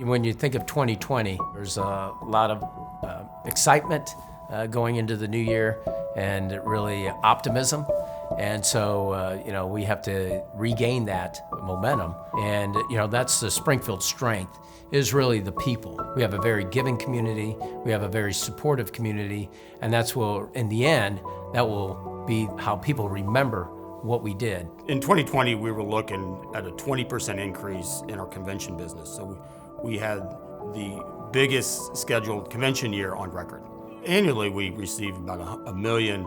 When you think of 2020, there's a lot of excitement going into the new year and really optimism. And so, we have to regain that momentum. And, that's the Springfield strength, is really the people. We have a very giving community. We have a very supportive community. And that's what, in the end, that will be how people remember what we did. In 2020, we were looking at a 20% increase in our convention business. So we had the biggest scheduled convention year on record. Annually, we receive about a million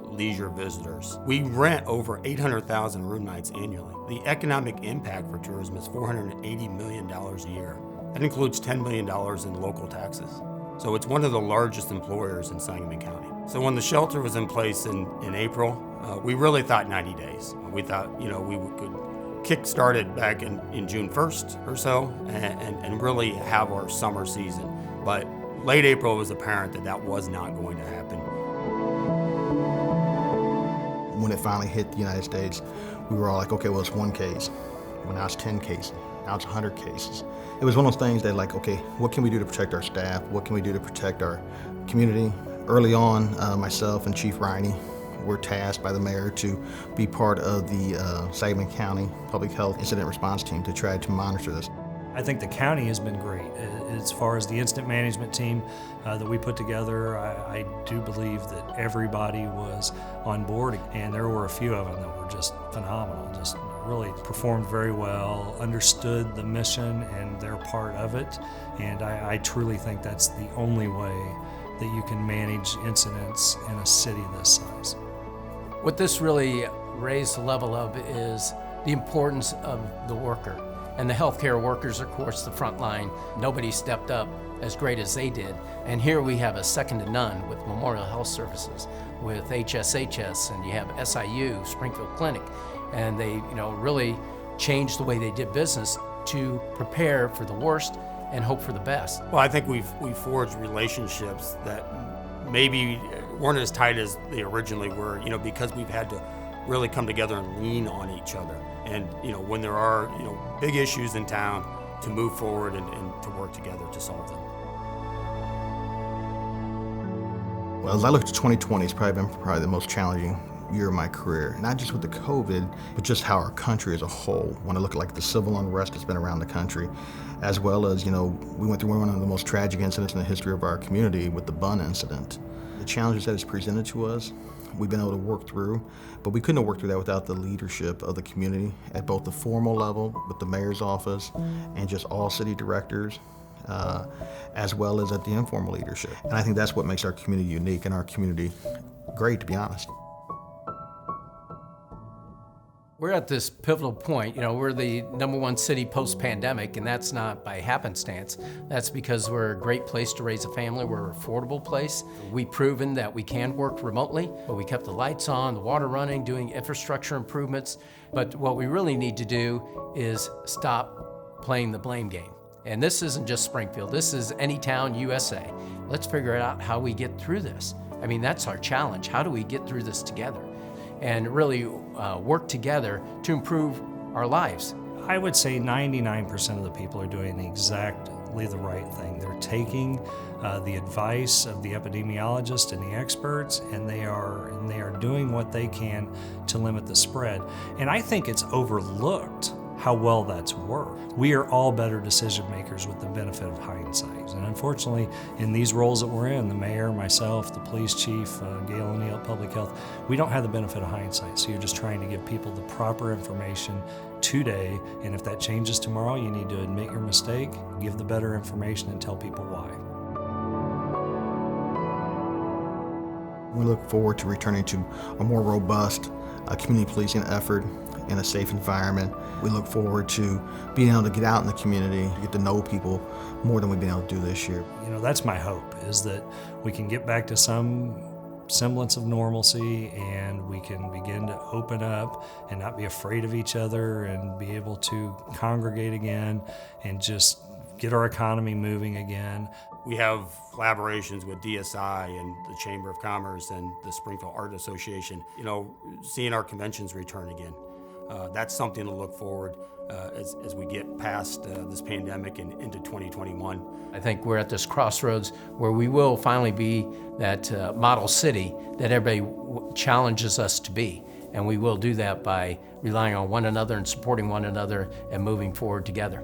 leisure visitors. We rent over 800,000 room nights annually. The economic impact for tourism is $480 million a year. That includes $10 million in local taxes. So it's one of the largest employers in Sangamon County. So when the shelter was in place in April, we really thought 90 days. We thought, we could kick-start it back in June 1st or so and really have our summer season. But late April, it was apparent that that was not going to happen. When it finally hit the United States, we were all like, okay, well, it's one case. Well, now it's 10 cases. Now it's 100 cases. It was one of those things that okay, what can we do to protect our staff? What can we do to protect our community? Early on, myself and Chief Riney were tasked by the mayor to be part of the Sangamon County Public Health Incident Response Team to try to monitor this. I think the county has been great. As far as the incident management team that we put together, I do believe that everybody was on board, and there were a few of them that were just phenomenal, just really performed very well, understood the mission and their part of it, and I truly think that's the only way that you can manage incidents in a city this size. What this really raised the level of is the importance of the worker. And the healthcare workers, of course, the front line, nobody stepped up as great as they did. And here we have a second to none with Memorial Health Services, with HSHS, and you have SIU, Springfield Clinic. And they, really changed the way they did business to prepare for the worst and hope for the best. Well, I think we've forged relationships that maybe weren't as tight as they originally were, because we've had to really come together and lean on each other. And, when there are, big issues in town, to move forward and to work together to solve them. Well, as I look to 2020, it's probably been the most challenging year of my career, not just with the COVID, but just how our country as a whole. When I look at the civil unrest that's been around the country, as well as, we went through one of the most tragic incidents in the history of our community with the Bun incident. The challenges that it's presented to us, we've been able to work through, but we couldn't have worked through that without the leadership of the community at both the formal level with the mayor's office and just all city directors, as well as at the informal leadership. And I think that's what makes our community unique and our community great, to be honest. We're at this pivotal point. We're the #1 city post-pandemic, and that's not by happenstance. That's because we're a great place to raise a family. We're an affordable place. We've proven that we can work remotely, but we kept the lights on, the water running, doing infrastructure improvements. But what we really need to do is stop playing the blame game. And this isn't just Springfield. This is any town, USA. Let's figure out how we get through this. That's our challenge. How do we get through this together? And really work together to improve our lives. I would say 99% of the people are doing exactly the right thing. They're taking the advice of the epidemiologists and the experts, and they are doing what they can to limit the spread. And I think it's overlooked how well that's worked. We are all better decision makers with the benefit of hindsight. And unfortunately, in these roles that we're in, the mayor, myself, the police chief, Gail O'Neill at Public Health, we don't have the benefit of hindsight. So you're just trying to give people the proper information today. And if that changes tomorrow, you need to admit your mistake, give the better information, and tell people why. We look forward to returning to a more robust community policing effort in a safe environment. We look forward to being able to get out in the community, get to know people more than we've been able to do this year. That's my hope, is that we can get back to some semblance of normalcy and we can begin to open up and not be afraid of each other and be able to congregate again and just get our economy moving again. We have collaborations with DSI and the Chamber of Commerce and the Springfield Art Association, seeing our conventions return again. That's something to look forward as we get past this pandemic and into 2021. I think we're at this crossroads where we will finally be that model city that everybody challenges us to be. And we will do that by relying on one another and supporting one another and moving forward together.